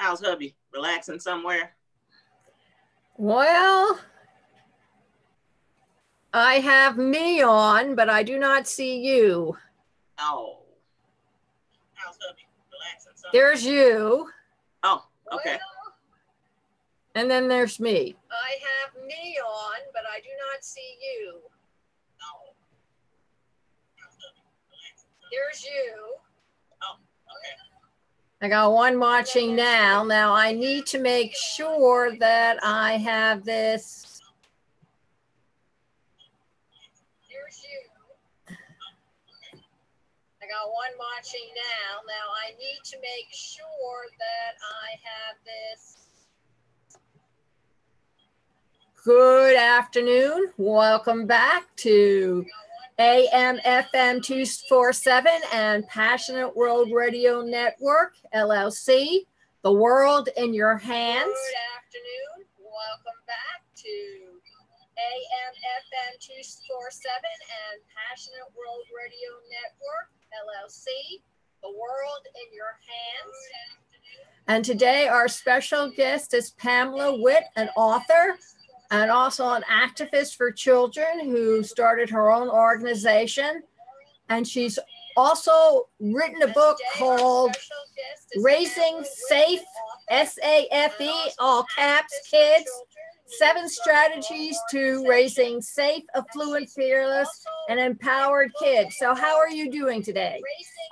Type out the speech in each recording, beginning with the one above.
How's hubby? Relaxing somewhere? Well, I have me on, but I do not see you. Oh. How's hubby? Relaxing somewhere? There's you. Oh, okay. And then there's me. I have me on, but I do not see you. Oh. There's you. Oh, okay. I got one watching now. Now I need to make sure that I have this. There's you. I got one watching now. Now I need to make sure that I have this. Good afternoon. Welcome back to AM FM 247 and Passionate World Radio Network, LLC, the world in your hands. Good afternoon. Welcome back to AM FM 247 and Passionate World Radio Network, LLC, the world in your hands. And today our special guest is Pamela Whitt, an author and also an activist for children who started her own organization. And she's also written a book called Raising Safe, S-A-F-E, all caps, kids, 7 strategies to raising safe, affluent, fearless, and empowered kids. So how are you doing today?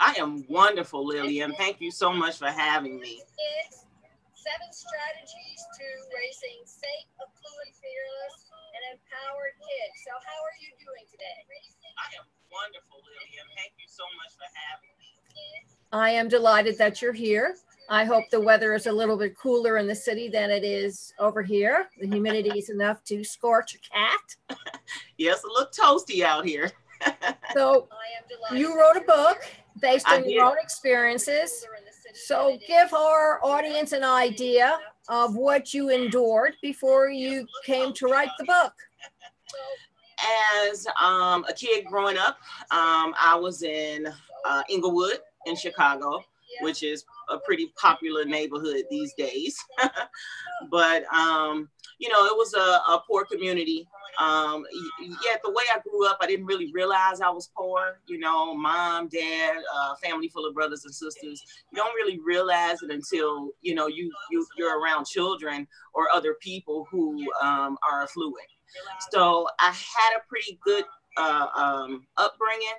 I am wonderful, Lillian. Thank you so much for having me. 7 strategies to raising safe, affluent, fearless, and empowered kids. So how are you doing today? I am wonderful, Lillian. Thank you so much for having me. I am delighted that you're here. I hope the weather is a little bit cooler in the city than it is over here. The humidity is enough to scorch a cat. Yes, a little toasty out here. So you wrote a book based on your own experiences. So give our audience an idea of what you endured before you came to write the book. As a kid growing up, I was in Inglewood in Chicago, which is a pretty popular neighborhood these days. But, you know, it was a poor community. Yet the way I grew up, I didn't really realize I was poor. You know, mom, dad, family full of brothers and sisters. You don't really realize it until, you know, you're around children or other people who are affluent. So I had a pretty good upbringing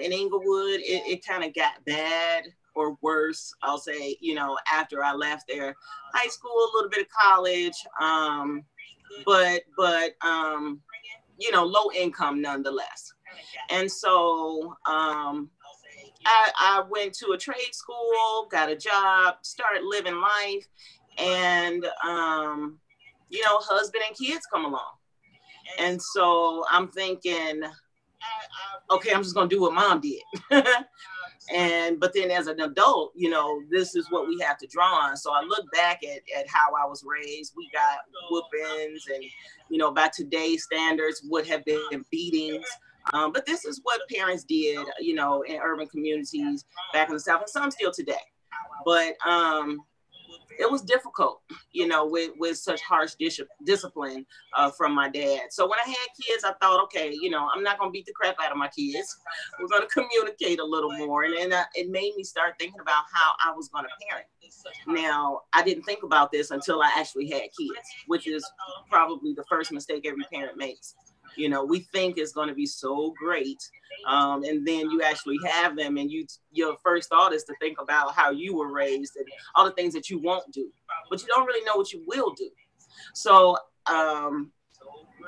in Inglewood. It kind of got bad or worse, I'll say, you know, after I left there. High school, a little bit of college, but you know, low income nonetheless. And so I went to a trade school, got a job, started living life, and you know, husband and kids come along. And so I'm thinking, okay, I'm just gonna do what mom did. But then as an adult, you know, this is what we have to draw on. So I look back at how I was raised. We got whoopings and, you know, by today's standards would have been beatings. But this is what parents did, you know, in urban communities back in the South, and some still today. But it was difficult, you know, with such harsh discipline from my dad. So when I had kids, I thought, okay, you know, I'm not going to beat the crap out of my kids. We're going to communicate a little more. And then it made me start thinking about how I was going to parent. Now, I didn't think about this until I actually had kids, which is probably the first mistake every parent makes. You know, we think it's going to be so great. And then you actually have them, and your first thought is to think about how you were raised and all the things that you won't do, but you don't really know what you will do. So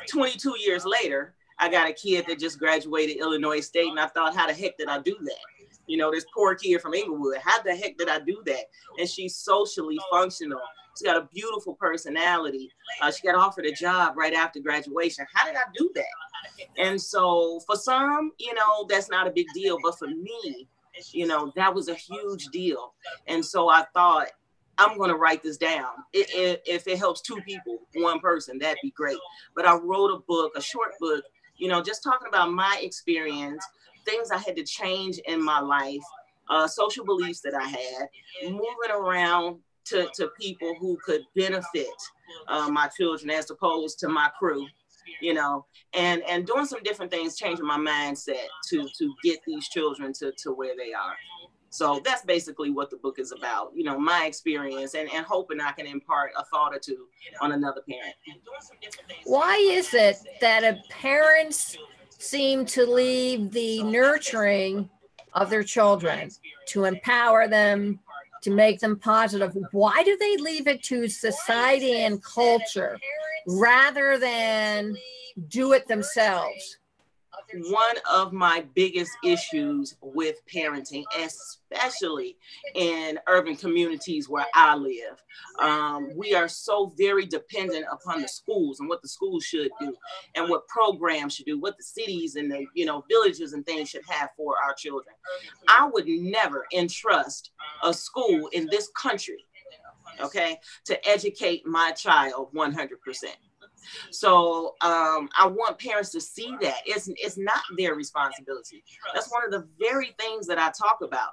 22 years later, I got a kid that just graduated Illinois State, and I thought, how the heck did I do that? You know, this poor kid from Inglewood, how the heck did I do that? And she's socially functional. She's got a beautiful personality. She got offered a job right after graduation. How did I do that? And so for some, you know, that's not a big deal. But for me, you know, that was a huge deal. And so I thought, I'm going to write this down. If it helps 2 people, 1 person, that'd be great. But I wrote a book, a short book, you know, just talking about my experience, things I had to change in my life, social beliefs that I had, moving around to people who could benefit my children as opposed to my crew, you know, and doing some different things, changing my mindset to get these children to where they are. So that's basically what the book is about, you know, my experience and hoping I can impart a thought or two on another parent. Why is it that parents seem to leave the nurturing of their children, to empower them, to make them positive? Why do they leave it to society and culture rather than do it themselves? One of my biggest issues with parenting, especially in urban communities where I live, we are so very dependent upon the schools and what the schools should do and what programs should do, what the cities and the, you know, villages and things should have for our children. I would never entrust a school in this country, okay, to educate my child 100%. So I want parents to see that it's not their responsibility. That's one of the very things that I talk about.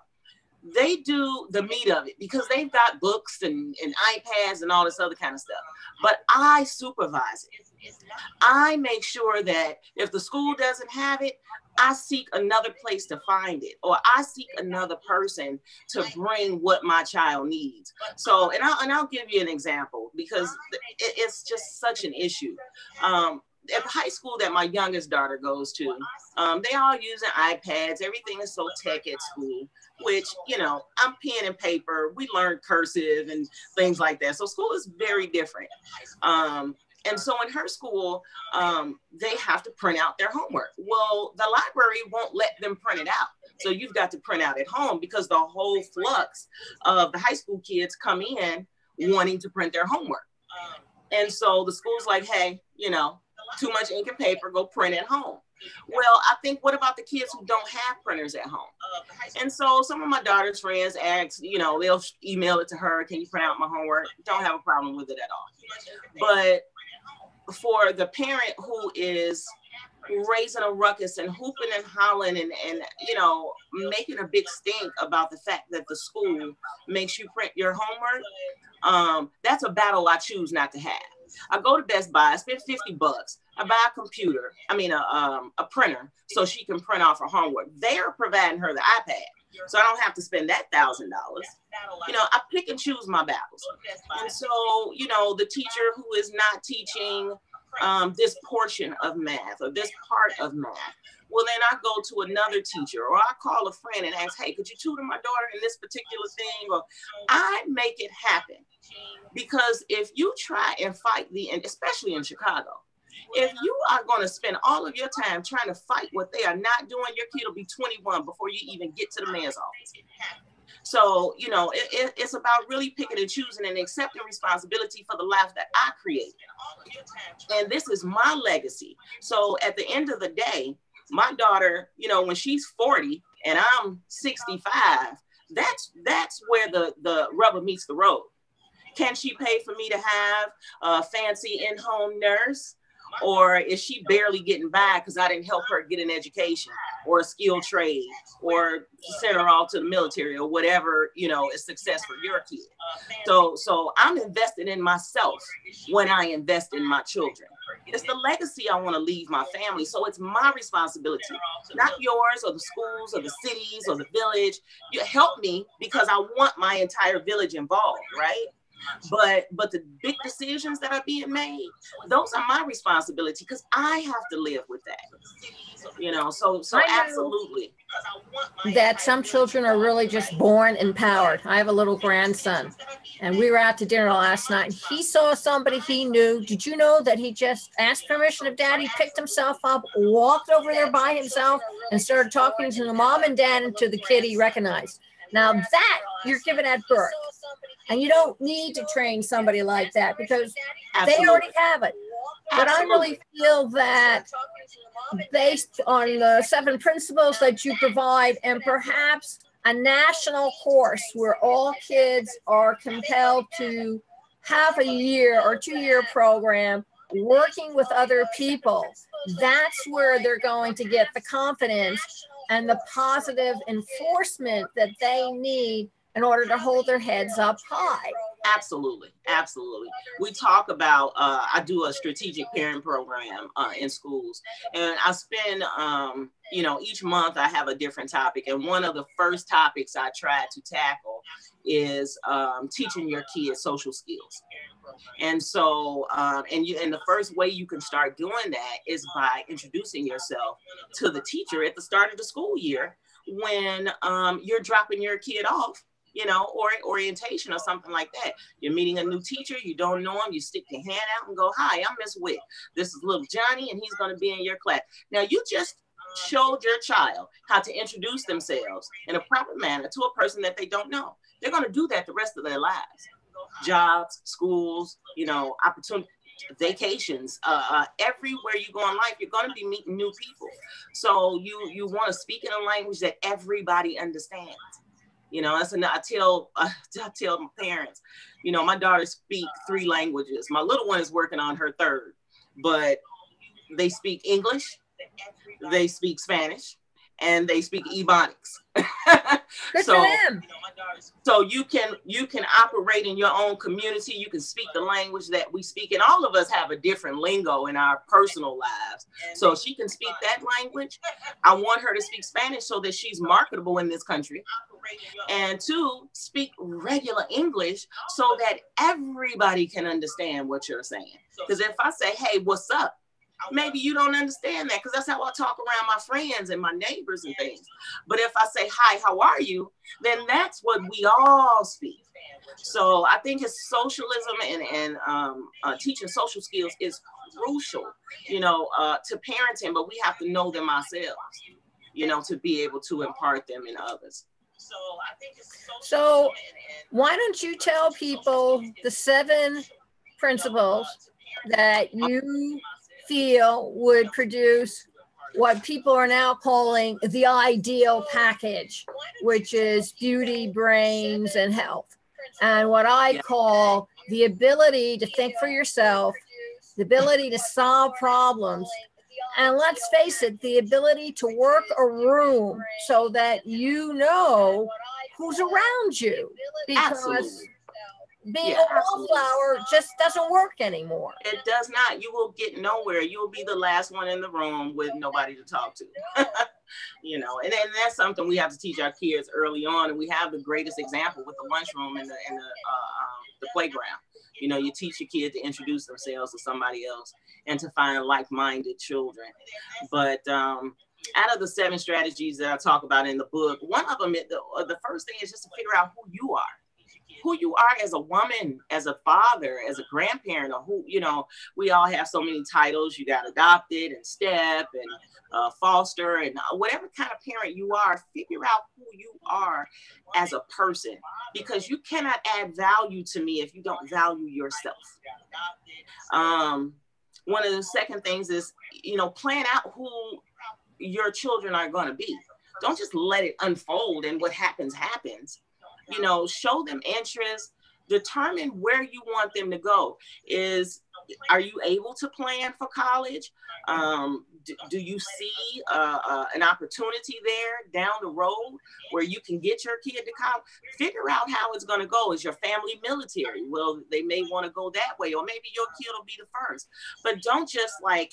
They do the meat of it because they've got books and iPads and all this other kind of stuff. But I supervise it. I make sure that if the school doesn't have it, I seek another place to find it, or I seek another person to bring what my child needs. So, and I'll give you an example because it's just such an issue. At the high school that my youngest daughter goes to, they all using iPads. Everything is so tech at school, which, you know, I'm pen and paper. We learn cursive and things like that. So school is very different. And so in her school, they have to print out their homework. Well, the library won't let them print it out. So you've got to print out at home because the whole flux of the high school kids come in wanting to print their homework. And so the school's like, hey, you know, too much ink and paper, go print at home. Well, I think, what about the kids who don't have printers at home? And so some of my daughter's friends ask, you know, they'll email it to her. Can you print out my homework? Don't have a problem with it at all. But for the parent who is raising a ruckus and hooping and hollering and you know, making a big stink about the fact that the school makes you print your homework, that's a battle I choose not to have. I go to Best Buy, I spend $50. I buy a computer, a printer, so she can print off her homework. They're providing her the iPad, so I don't have to spend that $1,000. You know, I pick and choose my battles. And so, you know, the teacher who is not teaching this portion of math or this part of math, well, then I go to another teacher, or I call a friend and ask, hey, could you tutor my daughter in this particular thing? Or I make it happen. Because if you try and fight and especially in Chicago, if you are going to spend all of your time trying to fight what they are not doing, your kid will be 21 before you even get to the mayor's office. So, you know, it's about really picking and choosing and accepting responsibility for the life that I created. And this is my legacy. So at the end of the day, my daughter, you know, when she's 40 and I'm 65, that's where the rubber meets the road. Can she pay for me to have a fancy in-home nurse? Or is she barely getting by because I didn't help her get an education or a skilled trade or send her all to the military or whatever, you know, is success for your kid. So I'm invested in myself when I invest in my children. It's the legacy I want to leave my family. So it's my responsibility, not yours or the schools or the cities or the village. You help me because I want my entire village involved, right? But the big decisions that are being made, those are my responsibility because I have to live with that. You know, so absolutely. That some children are really just born empowered. I have a little grandson, and we were out to dinner last night. He saw somebody he knew. Did you know that he just asked permission of dad? He picked himself up, walked over there by himself, and started talking to the mom and dad and to the kid he recognized. Now that you're given at birth. And you don't need to train somebody like that because they already have it. But I really feel that based on the 7 principles that you provide and perhaps a national course where all kids are compelled to have a year or 2-year program working with other people, that's where they're going to get the confidence and the positive enforcement that they need in order to hold their heads up high. Absolutely. Absolutely. We talk about, I do a strategic parent program in schools, and I spend, each month I have a different topic. And one of the first topics I try to tackle is teaching your kids social skills. And so, and the first way you can start doing that is by introducing yourself to the teacher at the start of the school year when you're dropping your kid off, or orientation or something like that. You're meeting a new teacher, you don't know him, you stick your hand out and go, "Hi, I'm Miss Whitt. This is little Johnny, and he's going to be in your class." Now, you just showed your child how to introduce themselves in a proper manner to a person that they don't know. They're going to do that the rest of their lives. Jobs, schools, opportunity, vacations, everywhere you go in life, you're going to be meeting new people. So you want to speak in a language that everybody understands. That's I tell my parents, my daughters speak 3 languages. My little one is working on her 3rd, but they speak English, they speak Spanish, and they speak Ebonics. Good for them. So you can operate in your own community. You can speak the language that we speak, and all of us have a different lingo in our personal lives. So she can speak that language. I want her to speak Spanish so that she's marketable in this country. And 2, speak regular English so that everybody can understand what you're saying. Because if I say, "Hey, what's up?" maybe you don't understand that, because that's how I talk around my friends and my neighbors and things. But if I say, "Hi, how are you?" then that's what we all speak. So I think his socialism and teaching social skills is crucial, to parenting, but we have to know them ourselves, to be able to impart them in others. So why don't you tell people the 7 principles that you feel would produce what people are now calling the ideal package, which is beauty, brains, and health. And what I call the ability to think for yourself, the ability to solve problems, and let's face it, the ability to work a room so that you know who's around you. Because Absolutely. being a wallflower just doesn't work anymore. It does not. You will get nowhere. You will be the last one in the room with nobody to talk to. And that's something we have to teach our kids early on. And we have the greatest example with the lunchroom and the playground. You teach your kid to introduce themselves to somebody else and to find like-minded children. But out of the 7 strategies that I talk about in the book, one of them, the first thing is just to figure out who you are as a woman, as a father, as a grandparent, or who, we all have so many titles. You got adopted and step and foster and whatever kind of parent you are, figure out who you are as a person, because you cannot add value to me if you don't value yourself. One of the second things is, plan out who your children are going to be. Don't just let it unfold and what happens. Show them interest, determine where you want them to go. Are you able to plan for college? Do you see an opportunity there down the road where you can get your kid to college? Figure out how it's going to go. Is your family military? Well, they may want to go that way, or maybe your kid will be the first. But don't just let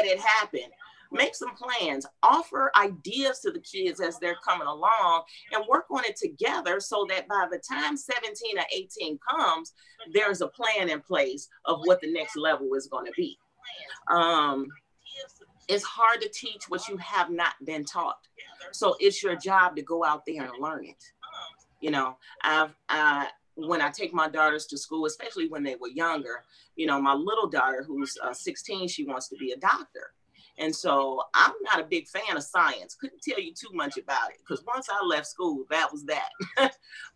it happen. Make some plans, offer ideas to the kids as they're coming along, and work on it together so that by the time 17 or 18 comes, there's a plan in place of what the next level is going to be. It's hard to teach what you have not been taught. So it's your job to go out there and learn it. When I take my daughters to school, especially when they were younger, my little daughter who's 16, she wants to be a doctor. And so I'm not a big fan of science. Couldn't tell you too much about it, because once I left school, that was that.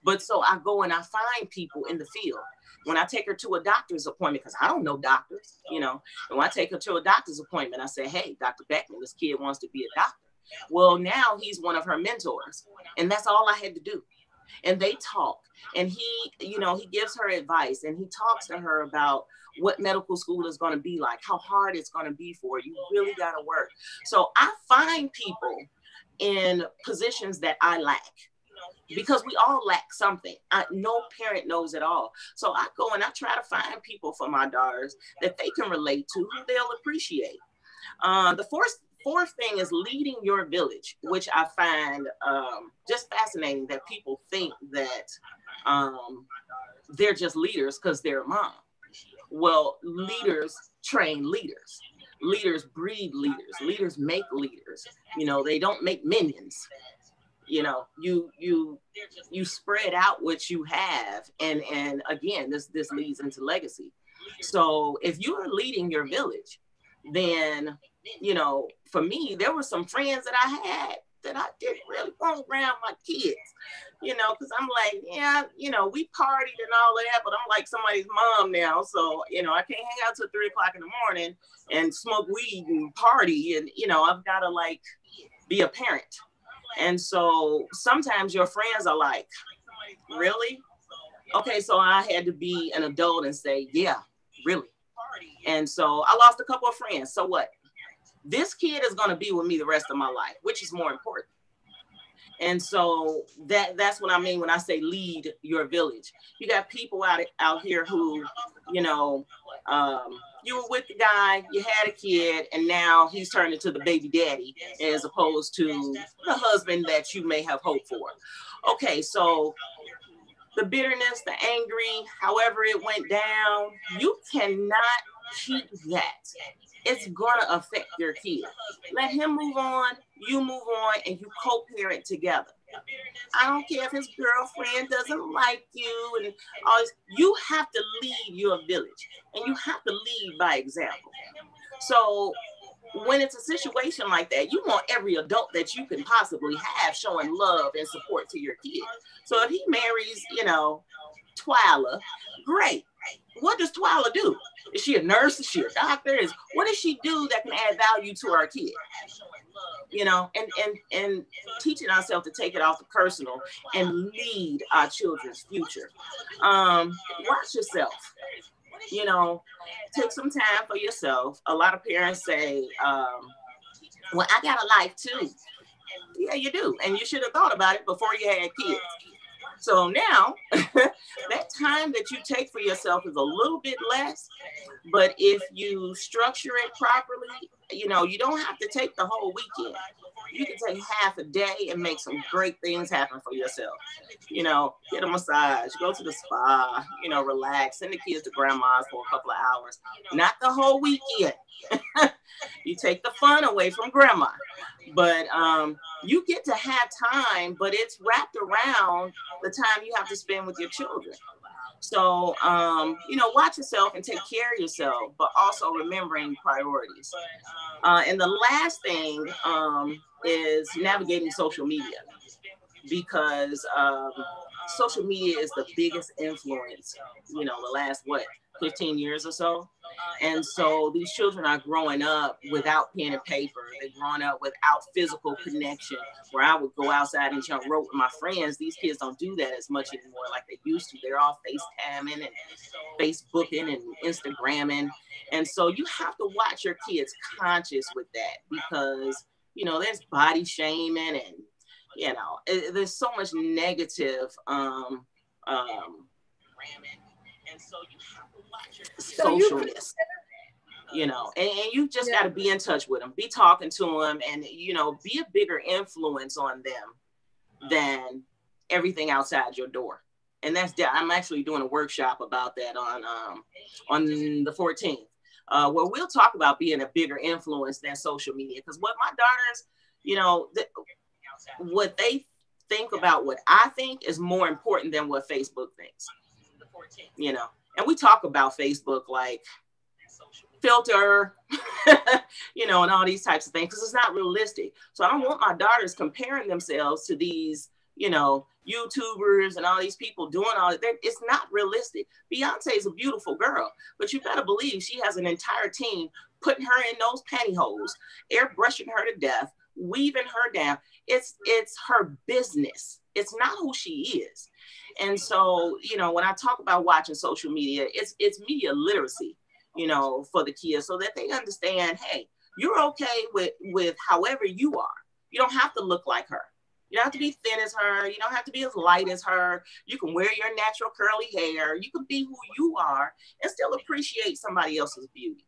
But so I go and I find people in the field. When I take her to a doctor's appointment, because I don't know doctors, and when I take her to a doctor's appointment, I say, "Hey, Dr. Beckman, this kid wants to be a doctor." Well, now he's one of her mentors. And that's all I had to do. And they talk. And he gives her advice, and he talks to her about what medical school is going to be like, how hard it's going to be for you. You really got to work. So I find people in positions that I lack. because we all lack something. No parent knows it all. So I go and I try to find people for my daughters that they can relate to, who they'll appreciate. The fourth thing is leading your village, which I find just fascinating, that people think that they're just leaders because they're a mom. Well, leaders train leaders. Leaders breed leaders. Leaders make leaders. They don't make minions. You spread out what you have, and again, this leads into legacy. So if you are leading your village, then for me, there were some friends that I had that I didn't really want around my kids, because I'm like, yeah, we partied and all of that, but I'm like somebody's mom now, so I can't hang out till 3 o'clock in the morning and smoke weed and party, and I've got to like be a parent. And so sometimes your friends are like, really? Okay, so I had to be an adult and say, yeah, really. And so I lost a couple of friends. So what? This kid is going to be with me the rest of my life, which is more important. And so that's what I mean when I say lead your village. You got people out here who, you were with the guy, you had a kid, and now he's turned into the baby daddy as opposed to the husband that you may have hoped for. Okay, so the bitterness, the angry, however it went down, you cannot keep that. It's going to affect your kid. Let him move on, you move on, and you co-parent together. I don't care if his girlfriend doesn't like you and all this. You have to lead your village, and you have to lead by example. So when it's a situation like that, you want every adult that you can possibly have showing love and support to your kid. So if he marries, Twyla, great. What does Twyla do? Is she a nurse? Is she a doctor? What does she do that can add value to our kid? And teaching ourselves to take it off the personal and lead our children's future. Watch yourself. Take some time for yourself. A lot of parents say, well, I got a life too. Yeah, you do. And you should have thought about it before you had kids. So now that time that you take for yourself is a little bit less, but if you structure it properly, you don't have to take the whole weekend. You can take half a day and make some great things happen for yourself. Get a massage, go to the spa, relax, send the kids to grandma's for a couple of hours, not the whole weekend. You take the fun away from grandma, but you get to have time, but it's wrapped around the time you have to spend with your children. So, watch yourself and take care of yourself, but also remembering priorities. And the last thing is navigating social media, because social media is the biggest influence, the last, 15 years or so. And so these children are growing up without pen and paper. They're growing up without physical connection, where I would go outside and jump rope with my friends. These kids don't do that as much anymore like they used to. They're all FaceTiming and Facebooking and Instagramming. And so you have to watch your kids conscious with that, because, there's body shaming and, there's so much negative and so you have to watch your socialness, and you just got to be in touch with them, be talking to them, and, be a bigger influence on them than everything outside your door. And I'm actually doing a workshop about that on the 14th, where we'll talk about being a bigger influence than social media. Because what my daughters, what they think about what I think is more important than what Facebook thinks. And we talk about Facebook like filter, and all these types of things, because it's not realistic. So I don't want my daughters comparing themselves to these, YouTubers and all these people doing all that. It's not realistic. Beyonce is a beautiful girl, but you better believe she has an entire team putting her in those pantyhose, airbrushing her to death, weaving her down. It's her business. It's not who she is. And so, when I talk about watching social media, it's media literacy, for the kids, so that they understand, hey, you're okay with however you are. You don't have to look like her. You don't have to be thin as her. You don't have to be as light as her. You can wear your natural curly hair. You can be who you are and still appreciate somebody else's beauty.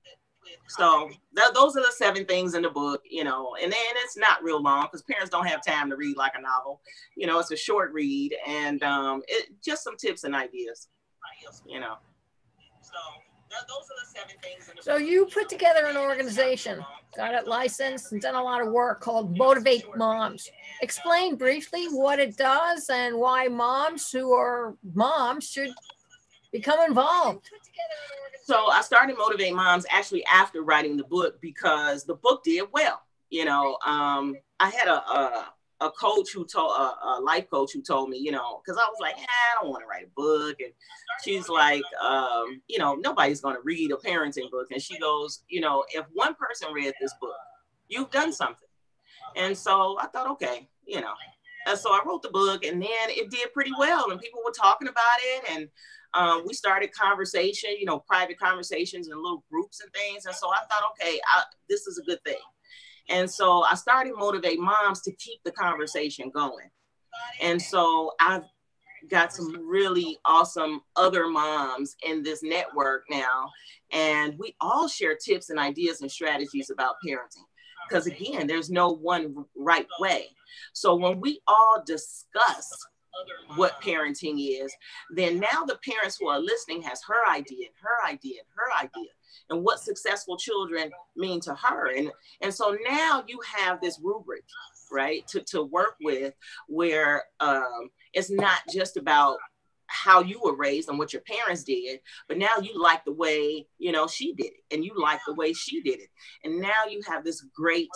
So those are the 7 things in the book, you know, and then it's not real long because parents don't have time to read like a novel. You know, it's a short read, and it just some tips and ideas, you know. So those are the 7 things in the So book. you put together an organization, got it licensed, and done a lot of work called Motivate Moms. Explain briefly what it does and why moms who are moms should become involved. So I started Motivate Moms actually after writing the book because the book did well. You know, I had a coach who told a life coach who told me, you know, because I was like, I don't want to write a book, and she's like, you know, nobody's going to read a parenting book, and she goes, you know, if one person read this book, you've done something. And so I thought, okay, you know, and so I wrote the book, and then it did pretty well, and people were talking about it, and we started conversation, you know, private conversations in little groups and things. And so I thought, okay, this is a good thing. And so I started Motivate Moms to keep the conversation going. And so I've got some really awesome other moms in this network now, and we all share tips and ideas and strategies about parenting. Because again, there's no one right way. So when we all discuss what parenting is, then now the parents who are listening has her idea and her idea and her idea and what successful children mean to her. And so now you have this rubric, right, to work with, where it's not just about how you were raised and what your parents did, but now you like the way, you know, she did it, and you like the way she did it. And now you have this great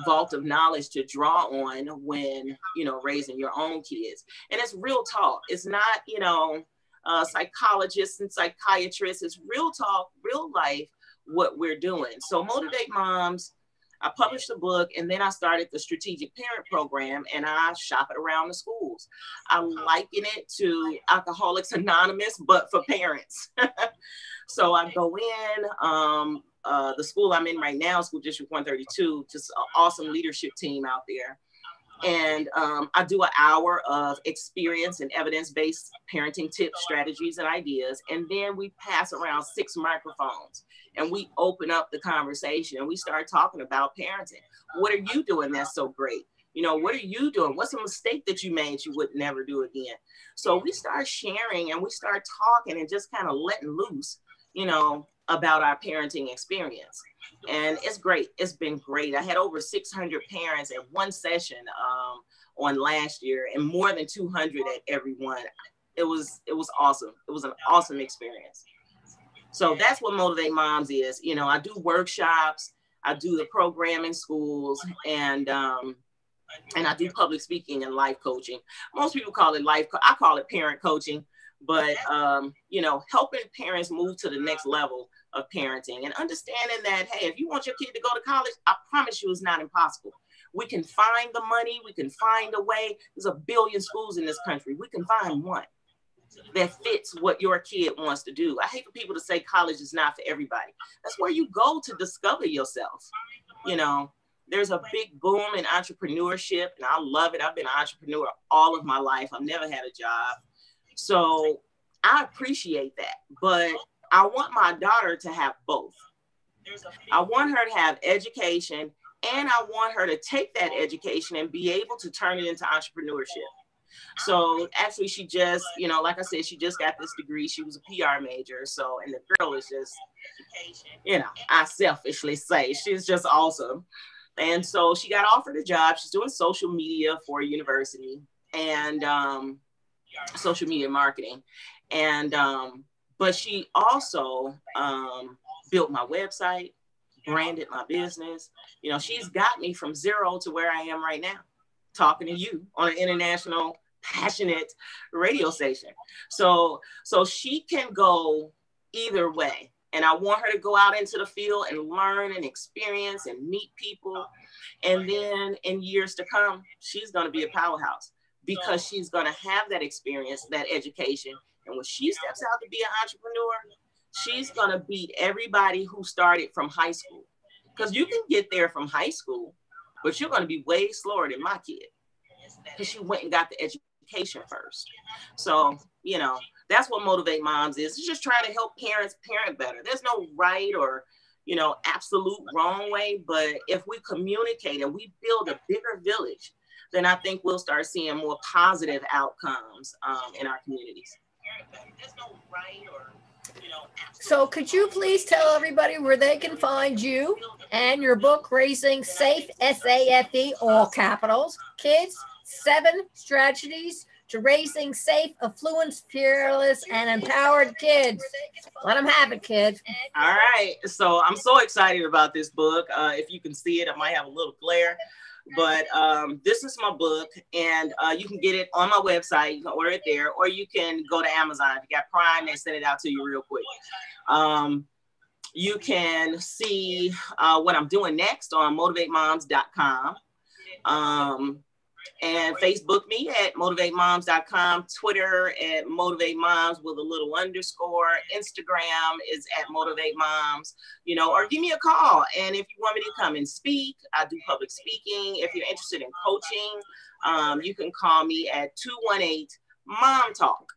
vault of knowledge to draw on when, you know, raising your own kids. And it's real talk. It's not, you know, psychologists and psychiatrists. It's real talk, real life, what we're doing. So Motivate Moms, I published a book, and then I started the Strategic Parent Program, and I shop it around the schools. I liken it to Alcoholics Anonymous, but for parents. So I go in, the school I'm in right now, School District 132, just an awesome leadership team out there. And I do an hour of experience and evidence-based parenting tips, strategies, and ideas. And then we pass around 6 microphones, and we open up the conversation, and we start talking about parenting. What are you doing that's so great? You know, what are you doing? What's a mistake that you made you would never do again? So we start sharing, and we start talking and just kind of letting loose, you know, about our parenting experience. And it's great. It's been great. I had over 600 parents at one session on last year, and more than 200 at every one. It was awesome. It was an awesome experience. So that's what Motivate Moms is. You know, I do workshops, I do the program in schools, and I do public speaking and life coaching. Most people call it I call it parent coaching, but you know, helping parents move to the next level of parenting and understanding that, hey, if you want your kid to go to college, I promise you it's not impossible. We can find the money, we can find a way. There's a billion schools in this country. We can find one that fits what your kid wants to do. I hate for people to say college is not for everybody. That's where you go to discover yourself. You know, there's a big boom in entrepreneurship, and I love it. I've been an entrepreneur all of my life. I've never had a job. So I appreciate that. But I want my daughter to have both. I want her to have education, and I want her to take that education and be able to turn it into entrepreneurship. So actually, she just, you know, like I said, she just got this degree. She was a PR major. So, and the girl is just, you know, I selfishly say she's just awesome. And so she got offered a job. She's doing social media for a university, and social media marketing. And, but she also built my website, branded my business. You know, she's got me from zero to where I am right now, talking to you on an international passionate radio station. So she can go either way. And I want her to go out into the field and learn and experience and meet people. And then in years to come, she's going to be a powerhouse because she's going to have that experience, that education. And when she steps out to be an entrepreneur, she's going to beat everybody who started from high school. Because you can get there from high school, but you're going to be way slower than my kid because she went and got the education first. So, you know, that's what Motivate Moms is. It's just trying to help parents parent better. There's no right or, you know, absolute wrong way, but if we communicate and we build a bigger village, then I think we'll start seeing more positive outcomes in our communities. There's no right or, you know. So could you please tell everybody where they can find you and your book, Raising Safe, SAFE, all capitals, Kids, 7 Strategies to Raising Safe, Affluent, Fearless, and Empowered Kids. Let them have it, kids. All right. So I'm so excited about this book. If you can see it, I might have a little glare. But this is my book, and you can get it on my website. You can order it there, or you can go to Amazon. If you got Prime, they send it out to you real quick. You can see what I'm doing next on motivatemoms.com. And Facebook me at motivatemoms.com, Twitter at motivatemoms with a little underscore, Instagram is at motivatemoms, you know, or give me a call. And if you want me to come and speak, I do public speaking. If you're interested in coaching, you can call me at 218-MOM-TALK.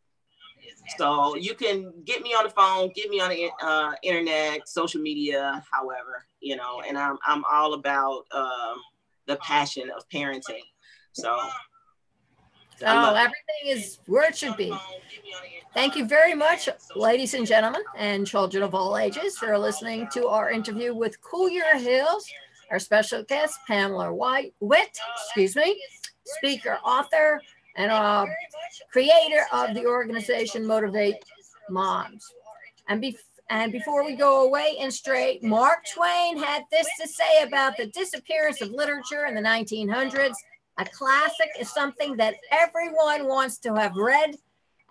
So you can get me on the phone, get me on the internet, social media, however, you know, and I'm all about the passion of parenting. So everything is where it should be. Thank you very much, ladies and gentlemen, and children of all ages, for listening to our interview with Cougar Hills. Our special guest, Pamela Whitt, speaker, author, and creator of the organization Motivate Moms. And before we go away and straight, Mark Twain had this to say about the disappearance of literature in the 1900s. A classic is something that everyone wants to have read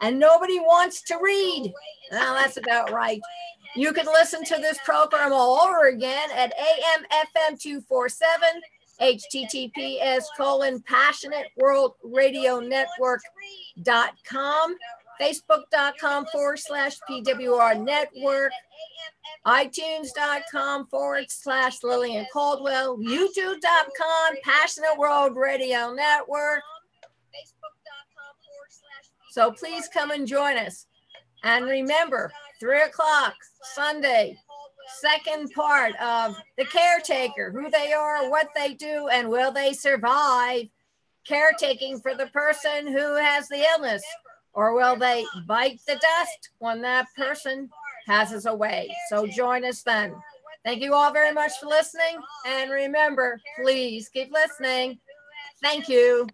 and nobody wants to read. Now that's about right. You can listen to this program all over again at AM/FM 247, https://passionateworldradionetwork.com, facebook.com/PWR network, iTunes.com/Lillian Caldwell, youtube.com Passionate World Radio Network. So please come and join us. And remember, 3 o'clock Sunday, second part of The Caretaker, who they are, what they do, and will they survive caretaking for the person who has the illness, or will they bite the dust when that person passes away? So join us then. Thank you all very much for listening. And remember, please keep listening. Thank you.